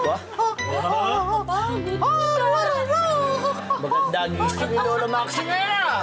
Ba? Maganda gising ni Lola Maxi ngayon ah.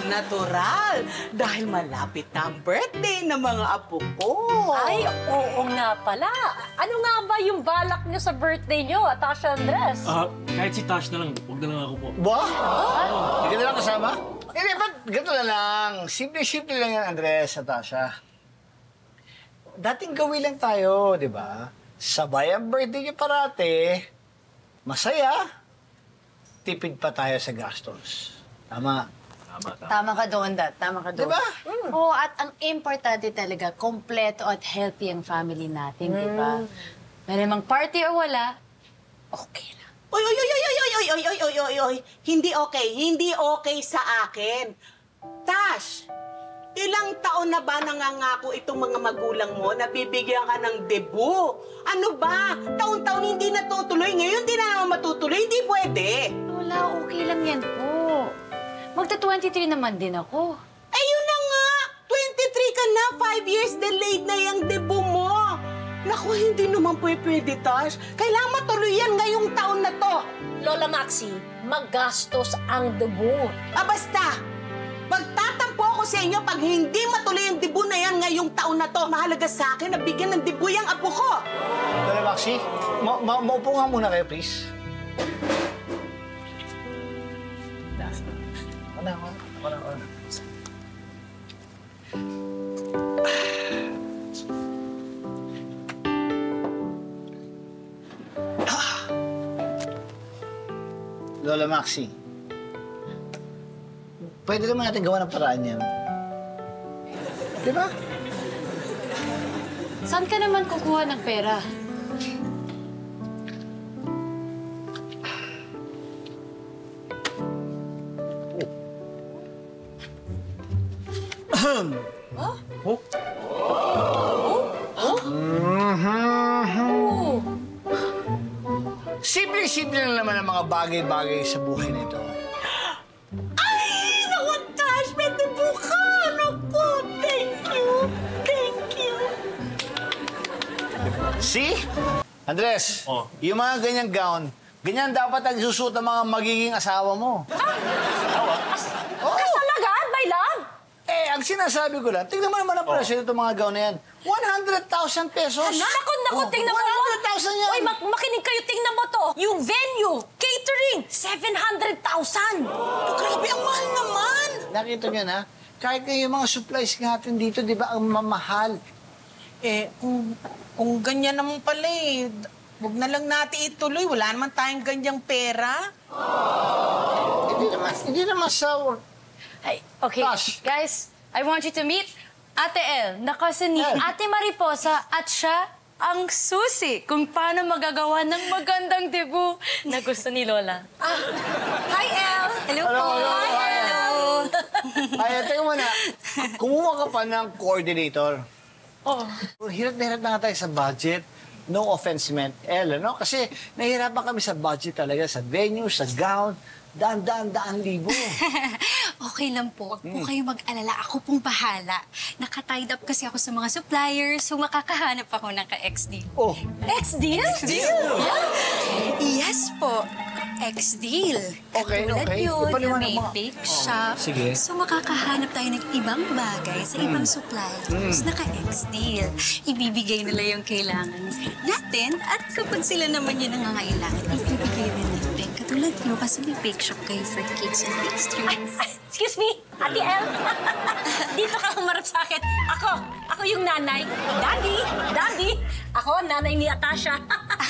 Natural, dahil malapit na ang birthday ng mga apo ko. Ay, oo nga pala. Ano nga ba yung balak nyo sa birthday nyo, Tasha Andres? Kahit si Tash na lang. Huwag na lang ako po. Ba? Hindi ka na lang kasama? Hindi, ba't ganito na lang? Simple-simple lang yan, Andres at Tasha. Dating gawin lang tayo, di ba? Sabay ang birthday niyo parate. Masaya. Tipid pa tayo sa gastos. Tama. Tama ka doon, Dad. Tama ka doon. Diba? Oo, at ang importante talaga, kompleto at healthy ang family natin, di ba? May namang party o wala, okay lang. Oy, oy, oy, oy, oy, oy, oy, oy, oy, oy, oy. Hindi okay. Hindi okay sa akin. Tash, ilang taon na ba nangangako itong mga magulang mo na bibigyan ka ng debut? Ano ba? Taon-taon hindi natutuloy. Ngayon di na naman matutuloy. Hindi pwede. Wala, okay lang yan po. Magta-23 naman din ako. Eh, yun na nga. 23 ka na. 5 years delayed na yung debut mo. Naku, hindi naman pwede, Tash. Kailangan matuloy yan ngayong taon na to. Lola Maxi, magastos ang debut. Basta. Magtatampo ako sa inyo pag hindi matuloy ang debut na yan ngayong taon na to. Mahalaga sa akin na bigyan ng debut yung apo ko. Lola Maxi, maupo nga muna kayo, please. Wala. Lola Maxi, pwede naman natin gawa ng paraan yan. Di ba? Saan ka naman kukuha ng pera? Simple-simple na naman ang mga bagay-bagay sa buhay nito. Ay, naku, Tash, may debut ka. Naku, thank you. Thank you. See? Andres, yung mga ganyang gown, ganyan dapat ang isusuot ng mga magiging asawa mo. Kasalagaan, my love! Eh, ang sinasabi ko lang, tingnan mo naman ang presyo nitong mga gown na yan. 100,000 pesos. Naku, tingnan mo. 100,000 yan. Uy, makinig kayo, tingnan mo to. Yung venue, catering, 700,000. Grabe, ang mahal naman. Nakita niyo na, kahit nga yung mga supplies natin dito, di ba, ang mamahal. Eh, kung ganyan naman pala eh, huwag na lang natin ituloy. Wala naman tayong ganyang pera. Hindi naman sa... Ay, okay, Tash. guys, I want you to meet Ate El, na cousin ni Ate Mariposa, at siya ang susi kung paano magagawa ng magandang debut na gusto ni Lola. Hi, El! Hello po! Hello! Ay, teka muna, kumuha ka pa ng coordinator. Hirap na hirap na nga tayo sa budget. No offense meant, El, no? Kasi nahihirapan kami sa budget talaga, sa venue, sa gown, daan libo. Okay lang po. Huwag po kayo mag-alala. Ako pong bahala. Naka-tied up kasi ako sa mga suppliers, so makakahanap ako ng ka-ex-deal. Oh, Ex-deal? Yes po. Ex-deal. Okay, Katulad okay. yun, Ipaliwanag may mo nga. bake shop. sige. So makakahanap tayo ng ibang bagay sa ibang suppliers. Naka-ex-deal. Ibibigay nila yung kailangan natin at kapag sila naman yung nangangailangan, ibibigay rin natin. Katulad nyo, kasi may bake shop kayo for cakes and pastries. Excuse me, Ate El. Dito ka humarap sa akin. Ako yung nanay. Daddy. Ako, nanay ni Atasha.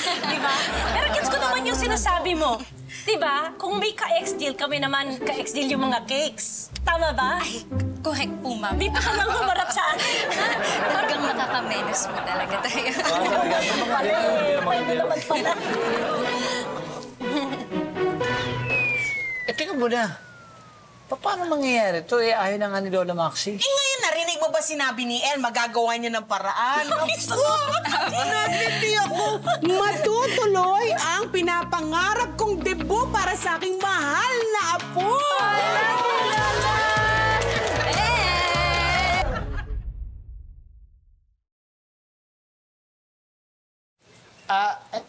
Diba? Pero gets ko naman yung sinasabi mo. Diba? Kung may ka-ex-deal, kami naman ka-ex-deal yung mga cakes. Tama ba? Ay, correct po, ma'am. Dito ka lang humarap sa akin. Talagang makakamenos mo talaga tayo. Pwede naman pala. eh, teka muna. Paano mangyayari ito? Eh, ayaw na nga ni Lola Maxi. Eh ngayon, narinig mo ba sinabi ni El, magagawa niya ng paraan? Naku, hindi ako matutuloy ang pinapangarap kong debut para sa aking mahal na apo.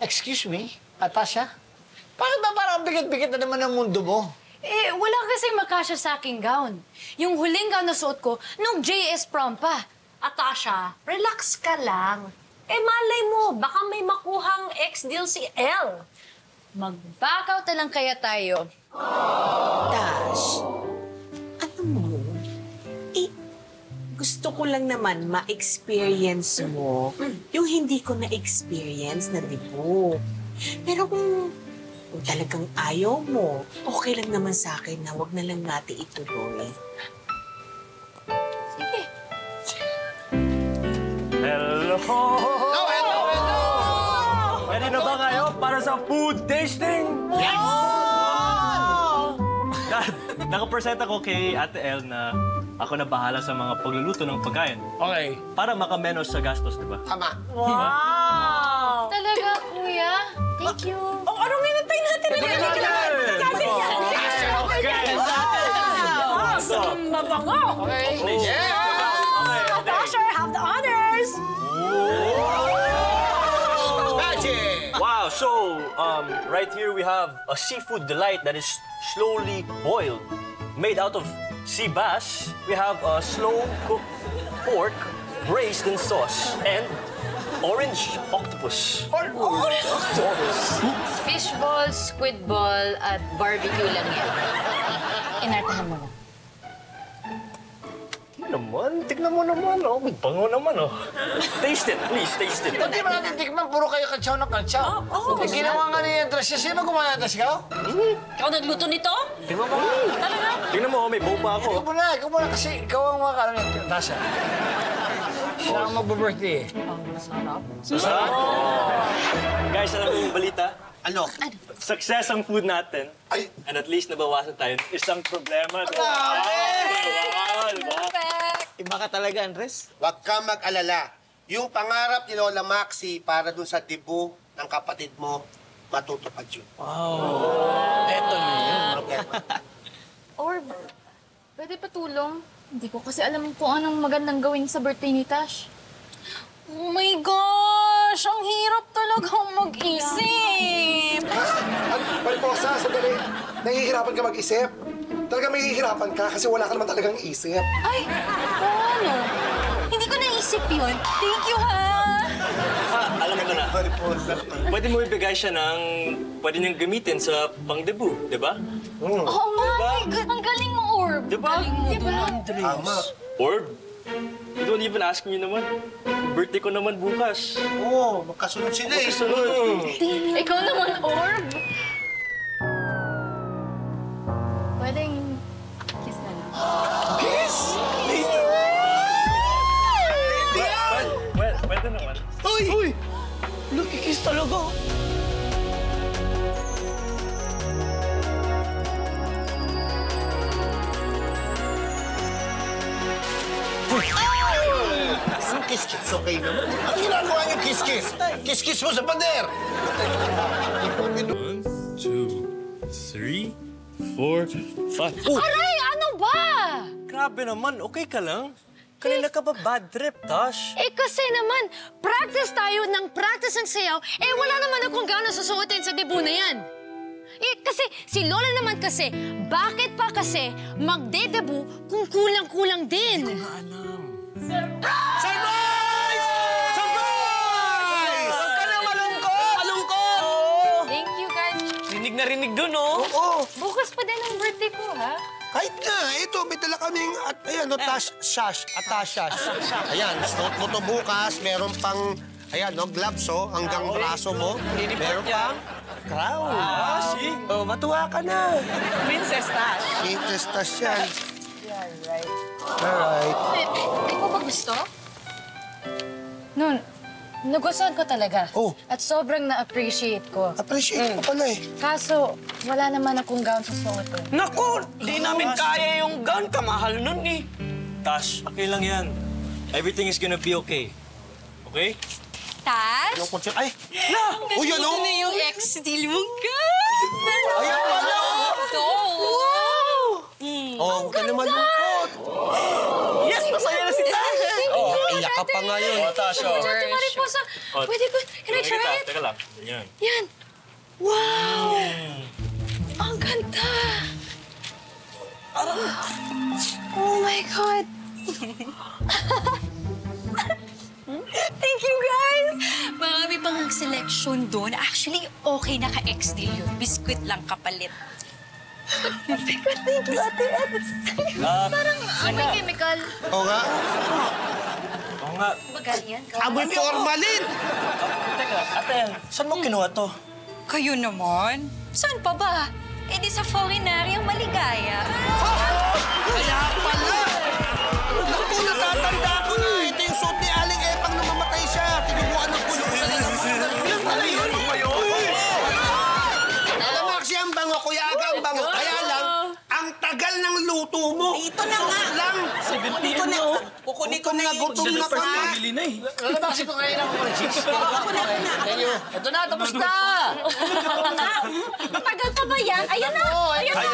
Excuse me, Atasha? Bakit ba parang bigat-bigat na naman ang mundo mo? Eh, wala kasing makasya sa aking gown. Yung huling gown na suot ko, nung JS prom pa. Atasha, relax ka lang. Eh, malay mo, baka may makuhang ex-deal si Elle. Mag-back out na lang kaya tayo. Tash, ano mo? Gusto ko lang naman ma-experience mo yung hindi ko na-experience na dibo. Pero kung talagang ayaw mo, okay lang naman sa akin na wag na lang natin ituloy. Sige. Hello! Hello! Ready na ba kayo para sa food tasting? Yes! Dad, nakapresent ako kay Ate Elle na ako na bahala sa mga pagluluto ng pagkain. Okay. Para makamenos sa gastos, di ba? Tama. Wow! Talaga, kuya? Thank you. Oh, anong hinantay natin? Mabango! Okay. Yeah! Atasha, have the honors! Magic! Wow, so right here we have a seafood delight that is slowly boiled, made out of sea bass. We have a slow-cooked pork braised in sauce and orange octopus. Octopus. Fishball, squid ball, at barbecue lang yan. Inartahan mo na. Tignan mo naman, oh. May bango naman, oh. Taste it, please, taste it. Hindi mo natin tikman, puro kayo katsaw ng katsaw. Eh, ginawa nga niya yung dress niya. Sino gumawa ng dress ikaw? Ikaw nagluto nito? Tingnan mo. Talaga? Tingnan mo, may bow pa ako. Ikaw muna kasi ikaw ang makakaroon niya, Tasha. Siya ang magbe-birthday eh. Sarap. Guys, alam mo yung balita? Ano? Success ang food natin. Ay! And at least nabawasan tayo ng isang problema. Diba? Iba ka talaga, Andres. Huwag ka mag-alala. Yung pangarap ni Lola Maxi para dun sa dibu ng kapatid mo, matutupad yun. Eto na yun. Problema. Orb, pwede pa tulong? Hindi ko kasi alam kung anong magandang gawin sa birthday ni Tash. Oh my gosh! Ang hirap talagang mag-isip! Mariposa, sandali. Nahihirapan ka mag-isip. Talaga mahihirapan ka kasi wala ka naman talagang isip. Ay, ano? Hindi ko naisip yun. Thank you, ha? Alam mo na. Pwede mo ibigay siya ng pwede niyang gamitin sa pang-debut, di ba? Oo nga, Diba? my God. Ang galing mo, Orb. Di ba? Tama. Orb, you don't even ask me naman. Birthday ko naman bukas. Oo, magkasunod sila eh. Sunod. Ikaw naman, Orb. Pwedeng kiss na lang. Pwede naman. Uy! Nakikis talaga. Ang kiss-kiss, okay naman. Ang ginagawa niyo kiss-kiss? Kiss-kiss mo sa pader! 1, 2, 3, 4, 5. Aray, ano ba? Grabe naman, okay ka lang? Kanina ka ba bad trip, Tash? Eh kasi naman, practice tayo ng practice ng sayaw, eh wala naman akong gano'n susuotin sa debut na yan. Eh kasi, si Lola naman kasi, bakit pa kasi magde-debut kung kulang-kulang din? Surprise! Surprise! Huwag ka na malungkot! Thank you, guys. Rinig na rinig dun, oh! Oo. Bukas pa din ang birthday ko, ha? Kahit na, ito, may dala kaming, at ayan, no, tash-shash, atashash. Ayan, suot mo to bukas, meron pang, ayan, no, gloves, oh, hanggang braso mo. Meron pang crown. See? Oh, matuwa ka na. Princess Tash. Princess Tash yan. Right. Alright. Hindi mo ba gusto? Nun, nagustuhan ko talaga. Oh. At sobrang na-appreciate ko. Appreciate ko pala eh. Kaso, wala naman akong gown sa suotin. Naku! Di namin kaya yung gun. Kamahal nun eh. Tash, okay lang yan. Everything is gonna be okay. Okay? Tash? Yung konsep, ay! Uy, ano? Ito na yung ex-deal mong gun. Ayan pala! Oh, huwag ka na malungkot. Yes! Masaya na si Tash! Oh, iyak ka pa ngayon. Ate Mariposa. Pwede ko, can I try it? Teka lang. Yan. Yan. Wow! Ang ganda! Oh my God! Thank you, guys! Marami pang ang selection doon. Actually, okay na ka-ex-deal yun. Biskuit lang kapalit. Thank you, Ate Ed. Parang may chemical. Oo nga. Oo nga. Bagal yan. Amoy formalin! Teka, ate, saan mo kinuha to? Kayo naman? Saan pa ba? Eh di sa foreignaryang maligaya. Kaya pala! Naku, natatanda ko na. Ito yung suot ni Aling Epang nung mamatay siya. Tinubuan ng pulo sa nilang. Yan pala yun. Alam mo kasi ang bango, Kuya Aga ang bango. Kaya lang, ang tagal ng luto mo. Ito na nga. Lang. Ito na. Kukunin ko na yun. Gutom na ka na. Lalabas ko ngayon ako ng cheese. Thank you. Ito na, tapos na! Tagal pa ba yan? Ayan na! Ayan na!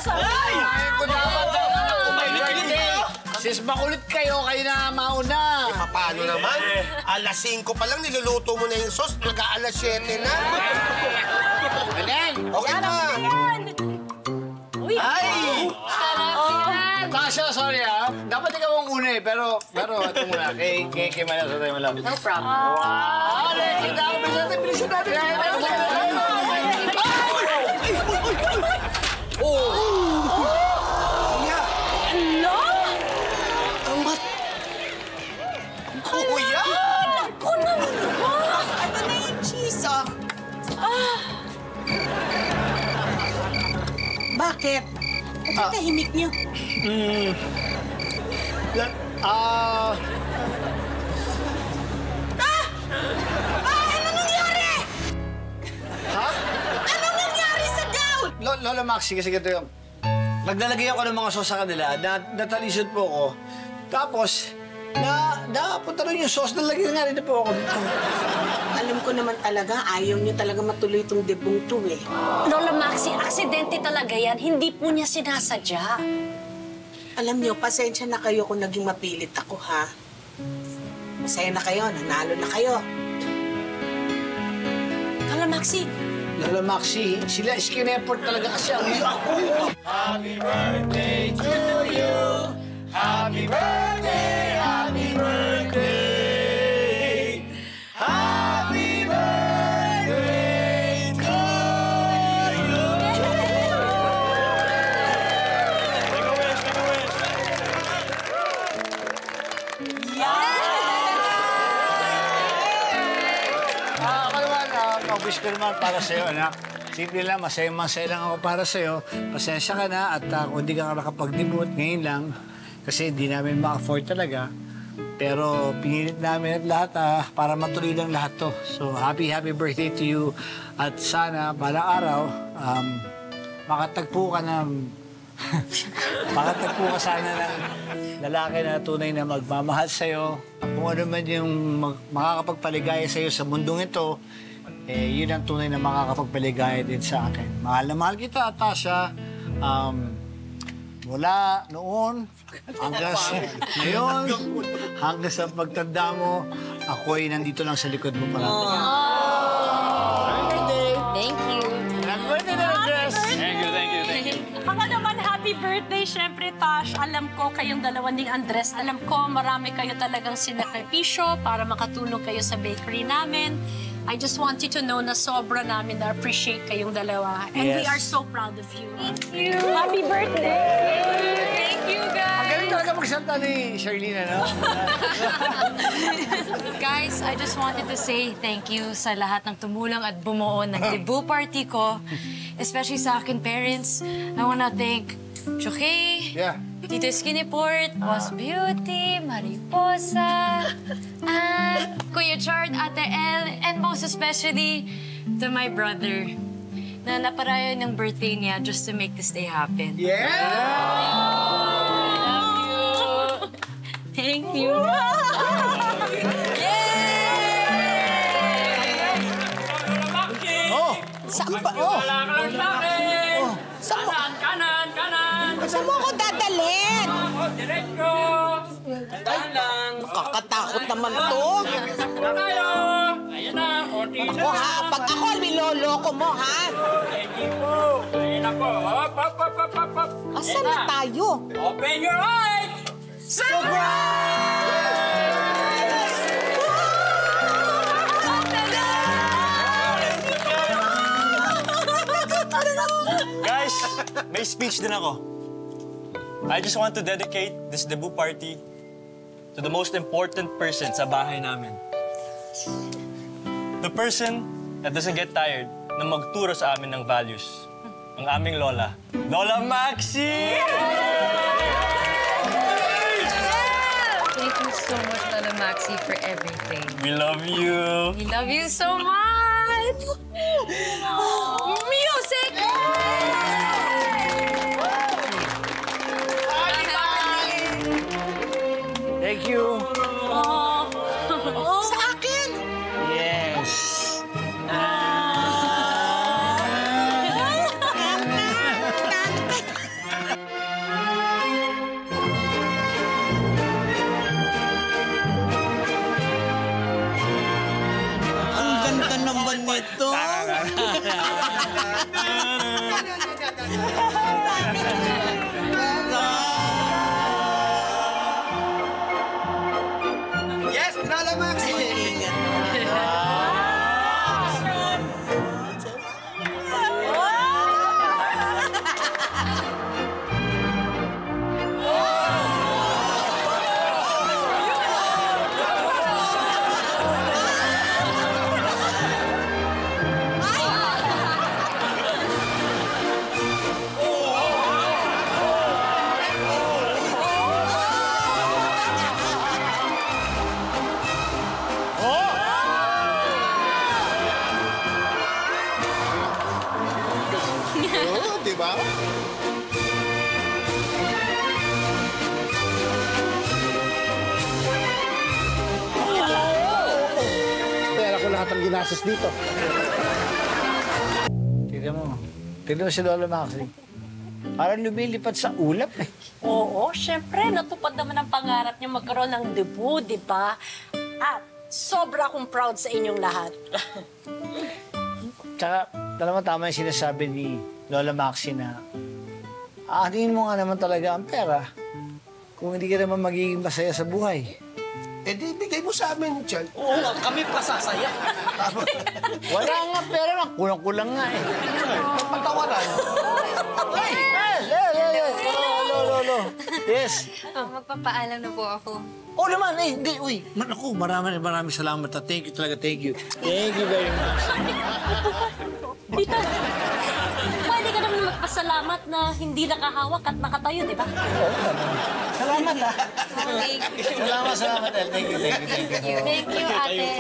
Ay! Ko dapat ako may birthday. Sis, makulit kayo na mauna. Paano naman? Alas 5 pa lang niluluto mo na yung sauce. Nag-aalas 7 na. Galing! Okay na. Ay! Tasha, sorry ha. Dapat ikaw ang una eh, pero ito muna. Kay Malas, ito yung malam. No problem. Wow! Hindi ako bilisan natin. Kuya! Ito na yung cheese, oh. Bakit? Bakit tahimik niyo? Ano nangyari? Ha? Ano nangyari sa gout? Lola Maxi, kasi ganito yung... Naglalagay ako ng mga sauce sa kanila, natalisod po ako. Tapos, napunta rin yung sauce, nalagyan nga rin na po ako dito. Alam ko naman talaga, ayaw niyo talaga matuloy itong debong to eh. Lola Maxi, aksidente talaga yan. Hindi po niya sinasadya. Alam niyo, pasensya na kayo kung naging mapilit ako, ha? Masaya na kayo, nanalo na kayo. Lola Maxi, Lola Maxi, sila skin effort talaga kasi ang Happy birthday to you! Happy birthday! Happy birthday! Happy birthday to you! Ako naman, mag-wish ko naman para sa'yo, anak. Simple lang, masaya lang ako para sa'yo. Pasensya ka na at kung hindi ka nakapag-debut ngayon lang, kasi hindi namin ma-afford talaga. Pero pinilit namin at lahat para matuloy lang lahat to. So, happy birthday to you. At sana, balang araw, makatagpo ka sana ng lalaki na tunay na magmamahal sa'yo. Kung ano man yung makakapagpaligaya sa'yo sa mundong ito, yun ang tunay na makakapagpaligaya din sa akin. Mahal na mahal kita, Tasha. Mula noon hanggang sa ngayon, hanggang sa pagtanda mo, ako'y nandito lang sa likod mo parang. Thank you. Happy birthday na Andres! Thank you. Ako naman, happy birthday, syempre, Tash. Alam ko kayong dalawa ni Andres. Alam ko marami kayo talagang sinakripisyo para makatulong kayo sa bakery namin. I just want you to know na sobra namin na-appreciate kayong dalawa. And we Yes. are so proud of you. Thank you. Happy birthday! Thank you, Ang guys. galing talaga magsalita ni Charlene, no? Guys, I just wanted to say thank you sa lahat ng tumulong at bumuo ng debut party ko. Especially sa akin parents. I wanna thank Chokey, Yeah. Tito Skinnyport, Boss Beauty, Mariposa, and Kuya Chard, Ate El, and most especially to my brother na naparayo ng birthday niya just to make this day happen. Yeah! Thank you. Oh! Saan ba? Oh! Kanan! Saan mo ako dadalhin? Diretso! Dahan lang! nakakatakot naman to. Tayo! Ayan na, konti na. Ako ha, pag ako niloloko mo ha. Hindi po. Ayan ako. Hop, hop, hop, hop, hop, hop. Asan na tayo? Open your eyes! Guys, may speech din ako. I just want to dedicate this debut party to the most important person sa bahay namin. The person that doesn't get tired na magturo sa amin ng values. Ang aming Lola. Lola Maxi! Thank you so much, Lola Maxi, for everything. We love you. We love you so much! Music! Thank you. Sa akin! Yes. Ang ganda naman nito. Yes, Lola Maxi! Oo, di ba? Pera ko lahat ang ginastos dito. Tignan mo. Tignan mo si Lola Maxi. Parang lumilipad sa ulap eh. Oo, syempre, natupad naman ang pangarap niya magkaroon ng debut, di ba? At sobra akong proud sa inyong lahat. Tsaka, alam mo, tama yung sinasabi ni Lola Maxi na aanin mo nga naman talaga ang pera kung hindi ka naman magiging masaya sa buhay. Eh di, bigay mo sa amin, Chan. Oo nga, kami pa sasaya. Wala nga pera, kulang-kulang nga eh. Patawaran. Ay! Lolo. Yes. Magpapaalam na po ako. Oh naman, eh, hindi, uy. Naku, maraming salamat. Thank you talaga, thank you. Thank you very much. Tita, pwede ka naman magpasalamat na hindi nakahawak at nakatayo, di ba? Salamat, ha. Okay. Salamat, El. Thank you. Thank you, ate.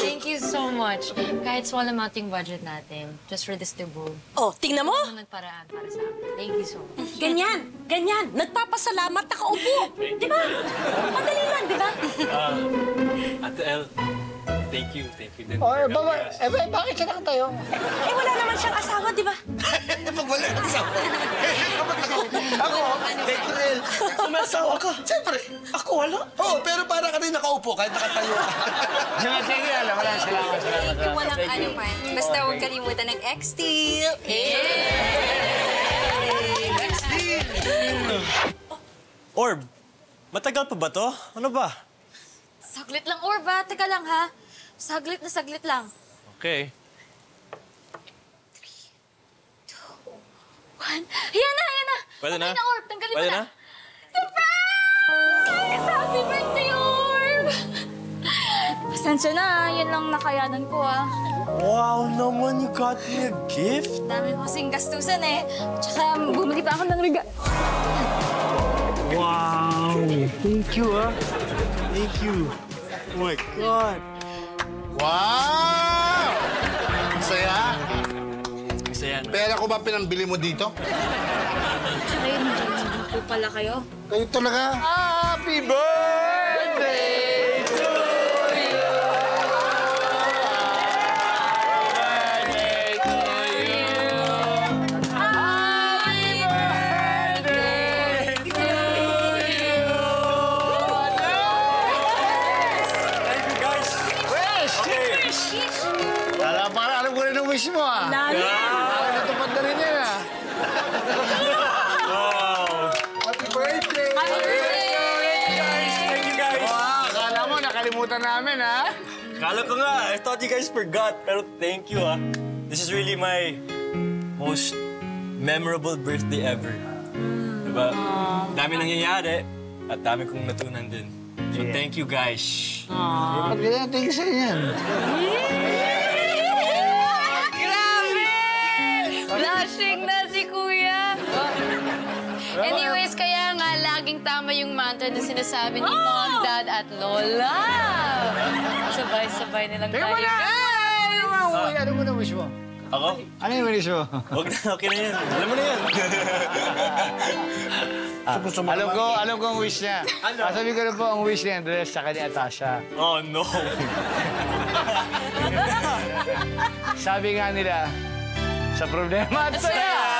Thank you so much. Kahit small amount yung budget natin, just for this debut. Oh, tingnan mo. Ano nagparaan para sa akin. Thank you so much. Ganyan. Nagpapasalamat, nakaupo. Di ba? Madali lang, di ba? Ate El, thank you din. Oh, bakit siya nakatayo? Eh, wala naman siyang asawa, di ba? Pag wala ng asawa. Ako, thank you, El. Kung may asawa ka. Siyempre. Ako wala. Oo, pero para ka rin nakaupo kahit nakatayo ka. Thank you, El. Maraming salamat. Thank you, walang ano man. Basta huwag kalimutan ng X-Steel. Orb, matagal pa ba to? Ano ba? Saglit lang, Orba. Teka lang, ha? Saglit lang. Okay. 1. Yan na. Pwede na? Okay na, Orb. Tanggalin mo Pwede na. na? Surprise! Happy birthday, Orb! Pasensya na, yun lang nakayanan ko ah. Wow naman, you got me a gift. Dami ko kasing gastusan eh. Tsaka bumili pa ako ng regalo. Wow! Thank you, ah. Thank you. Oh my God. Wow! Ang saya. Isa yan. Pera ko ba pinambili mo dito? Tsaka yun, po pala kayo. Kayo talaga. Happy birthday! wish mo, ah. Natupad na rin yan, ah. Happy birthday! Happy birthday! Thank you guys. Wow, akala mo, nakalimutan namin, ha? Kala ko nga, I thought you guys forgot. Pero thank you, ah. This is really my most memorable birthday ever. Diba? Dami nangyayari at dami kong natunan din. So thank you guys. Pagdating sa yan. Grabe! Blushing na si Kuya. Anyways, kaya nga laging tama yung mantra na sinasabi ni Mom, Dad at Lola. Sabay-sabay nilang Teka muna! Ano mo na wish mo? Ako? Ano yung wish mo? Huwag na, okay na yan. Alam mo na yan. Alam ko ang wish niya. Sabi ko na po ang wish niya, Andres, saka ni Atasha. Oh, no. Sabi nga nila, sa problema at saya!